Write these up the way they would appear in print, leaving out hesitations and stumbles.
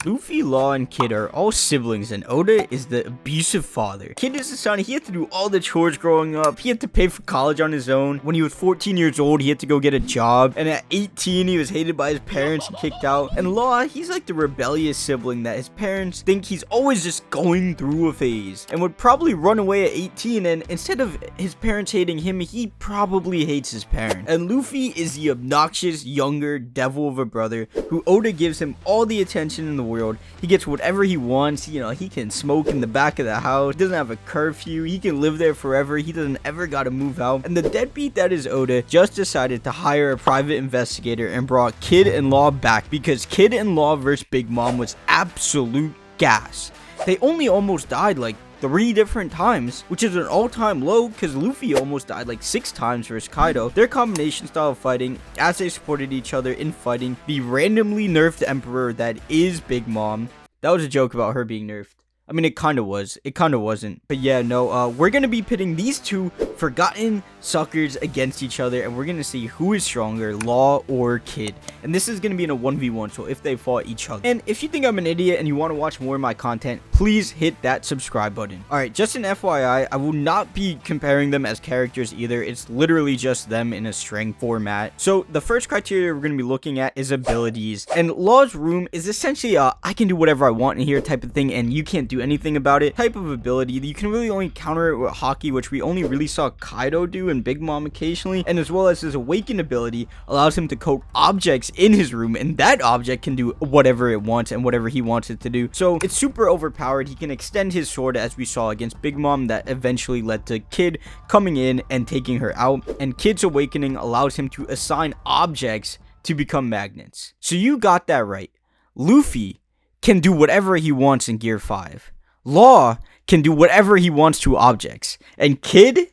Luffy, Law, and Kid are all siblings, and Oda is the abusive father. Kid is the son. He had to do all the chores growing up. He had to pay for college on his own. When he was 14 years old, he had to go get a job. And at 18, he was hated by his parents and kicked out. And Law, he's like the rebellious sibling that his parents think he's always just going through a phase. And would probably run away at 18, and instead of his parents hating him, he probably hates his parents. And Luffy is the obnoxious, younger devil of a brother who Oda gives him all the attention in the world. He gets whatever he wants. You know, he can smoke in the back of the house. He doesn't have a curfew. He can live there forever. He doesn't ever gotta move out. And the deadbeat that is Oda just decided to hire a private investigator and brought Kid and Law back because Kid and Law versus Big Mom was absolute gas. They only almost died like 3 different times, which is an all-time low because Luffy almost died like 6 times versus Kaido. Their combination style of fighting, as they supported each other in fighting the randomly nerfed emperor that is Big Mom. That was a joke about her being nerfed. I mean, it kind of was. It kind of wasn't. But yeah, no, we're going to be pitting these two forgotten suckers against each other, and we're going to see who is stronger, Law or Kid. And this is going to be in a 1v1, so if they fought each other. And if you think I'm an idiot and you want to watch more of my content, please hit that subscribe button. Alright, just an FYI, I will not be comparing them as characters either. It's literally just them in a string format. So the first criteria we're going to be looking at is abilities. And Law's room is essentially a I can do whatever I want in here type of thing, and you can't do anything about it type of ability. You can really only counter it with Haki, which we only really saw Kaido do and Big Mom occasionally, and as well as his awakened ability allows him to coat objects in his room, and that object can do whatever it wants and whatever he wants it to do. So it's super overpowered. He can extend his sword as we saw against Big Mom, that eventually led to Kid coming in and taking her out, and Kid's awakening allows him to assign objects to become magnets. So you got that right. Luffy can do whatever he wants in Gear 5. Law can do whatever he wants to objects. And Kid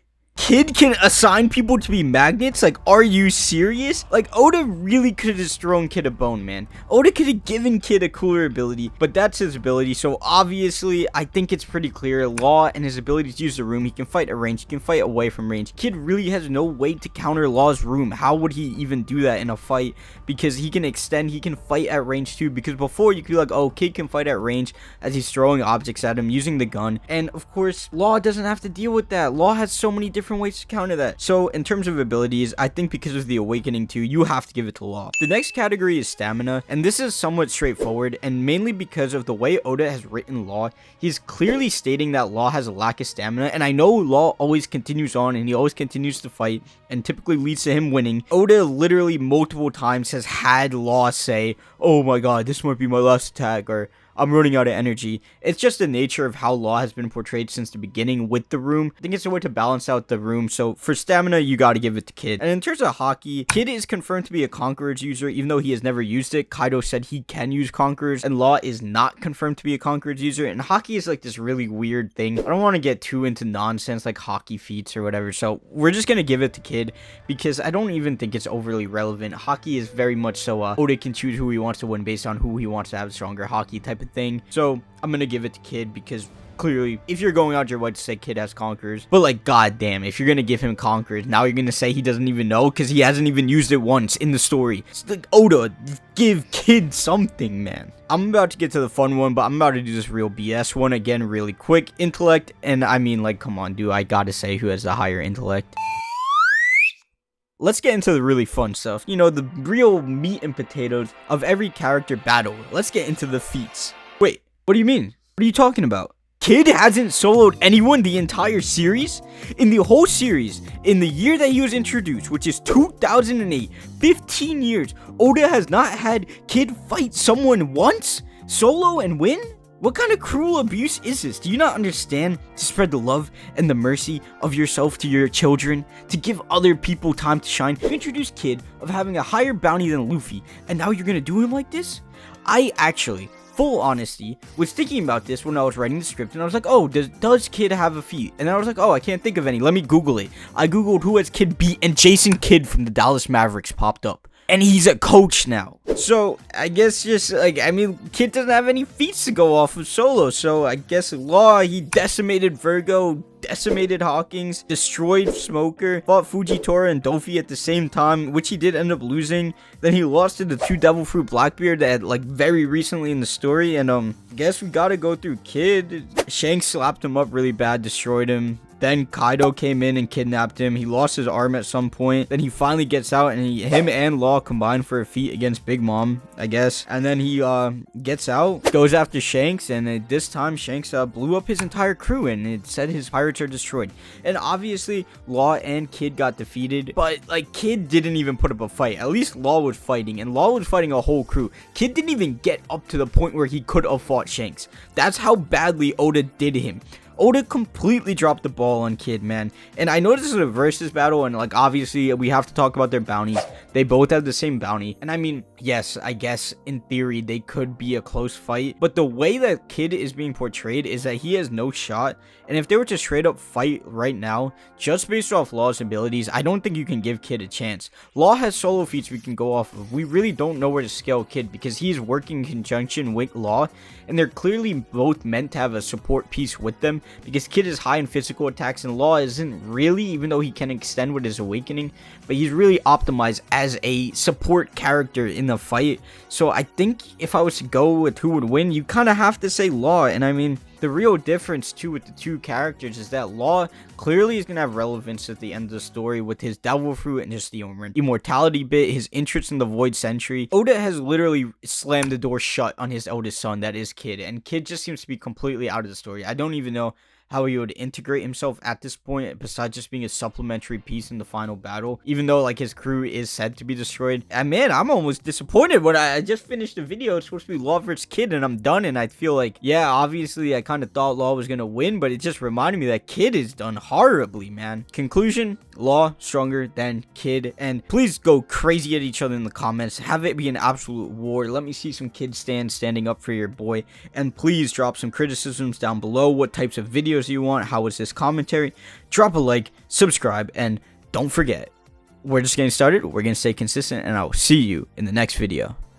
can assign people to be magnets? Like, are you serious? Like, Oda really could have just thrown Kid a bone, man. Oda could have given Kid a cooler ability, but that's his ability. So obviously, I think it's pretty clear. Law and his ability to use the room, he can fight at range, he can fight away from range. Kid really has no way to counter Law's room. How would he even do that in a fight? Because he can extend, he can fight at range too. Because before, you could be like, oh, Kid can fight at range as he's throwing objects at him using the gun. And of course, Law doesn't have to deal with that. Law has so many different ways to counter that. So in terms of abilities, I think because of the awakening too, you have to give it to Law. The next category is stamina, and this is somewhat straightforward, and mainly because of the way Oda has written Law. He's clearly stating that Law has a lack of stamina, and I know Law always continues on and he always continues to fight and typically leads to him winning. Oda literally multiple times has had Law say, oh my god, this might be my last attack, or I'm running out of energy. It's just the nature of how Law has been portrayed since the beginning with the room. I think it's a way to balance out the room. So for stamina, you got to give it to Kid. And in terms of Haki, Kid is confirmed to be a Conqueror's user, even though he has never used it. Kaido said he can use Conquerors, and Law is not confirmed to be a Conqueror's user. And Haki is like this really weird thing. I don't want to get too into nonsense like Haki feats or whatever. So we're just going to give it to Kid because I don't even think it's overly relevant. Haki is very much so Oda can choose who he wants to win based on who he wants to have stronger Haki type of thing. So I'm gonna give it to Kid because clearly, if you're going out your way to say Kid has Conquerors, but like, goddamn, if you're gonna give him Conquerors, now you're gonna say he doesn't even know because he hasn't even used it once in the story. It's like, Oda, give Kid something, man. I'm about to get to the fun one, but I'm about to do this real BS one again really quick. Intellect, and I mean, like, come on, dude, I gotta say who has the higher intellect. Let's get into the really fun stuff. You know, the real meat and potatoes of every character battle. Let's get into the feats. Wait, what do you mean? What are you talking about? Kid hasn't soloed anyone the entire series? In the whole series, in the year that he was introduced, which is 2008, 15 years, Oda has not had Kid fight someone once? Solo and win? What kind of cruel abuse is this? Do you not understand to spread the love and the mercy of yourself to your children? To give other people time to shine? You introduced Kid of having a higher bounty than Luffy, and now you're gonna do him like this? I actually, full honesty, was thinking about this when I was writing the script, and I was like, oh, does Kid have a feat? And I was like, oh, I can't think of any. Let me Google it. I Googled who has Kid beat, and Jason Kidd from the Dallas Mavericks popped up. And he's a coach now. So, I guess just, like, I mean, Kid doesn't have any feats to go off of solo. So, I guess Law, he decimated Virgo, decimated Hawkins, destroyed Smoker, fought Fujitora and Dofi at the same time, which he did end up losing. Then he lost to the 2 Devil Fruit Blackbeard that like very recently in the story. And guess we gotta go through Kid. Shanks slapped him up really bad, destroyed him. Then Kaido came in and kidnapped him. He lost his arm at some point. Then he finally gets out, and him and Law combine for a feat against Big Mom, I guess. And then he gets out, goes after Shanks, and this time Shanks blew up his entire crew, and it said his pirates are destroyed. And obviously, Law and Kid got defeated, but like Kid didn't even put up a fight. At least Law was fighting, and Law was fighting a whole crew. Kid didn't even get up to the point where he could have fought Shanks. That's how badly Oda did him. Oda completely dropped the ball on Kid, man. And I know this is a versus battle, and like obviously we have to talk about their bounties. They both have the same bounty, and I mean, yes, I guess in theory they could be a close fight, but the way that Kid is being portrayed is that he has no shot. And if they were to straight up fight right now, just based off Law's abilities, I don't think you can give Kid a chance. Law has solo feats we can go off of. We really don't know where to scale Kid because he's working in conjunction with Law, and they're clearly both meant to have a support piece with them because Kid is high in physical attacks and Law isn't really, even though he can extend with his awakening, but he's really optimized as a support character in the fight. So I think if I was to go with who would win, you kind of have to say Law. And I mean, the real difference too with the two characters is that Law clearly is going to have relevance at the end of the story with his Devil Fruit and just the immortality bit, his interest in the Void Sentry. Oda has literally slammed the door shut on his eldest son, that is Kid, and Kid just seems to be completely out of the story. I don't even know how he would integrate himself at this point besides just being a supplementary piece in the final battle, even though like his crew is said to be destroyed. And man, I'm almost disappointed when I just finished the video. It's supposed to be Law versus Kid and I'm done, and I feel like, yeah, obviously I kind of thought Law was gonna win, but it just reminded me that Kid is done horribly, man. Conclusion: Law stronger than Kid. And please go crazy at each other in the comments, have it be an absolute war. Let me see some Kid standing up for your boy, and please drop some criticisms down below. What types of videos you want? How was this commentary? Drop a like, subscribe, and don't forget, we're just getting started. We're gonna stay consistent, and I'll see you in the next video.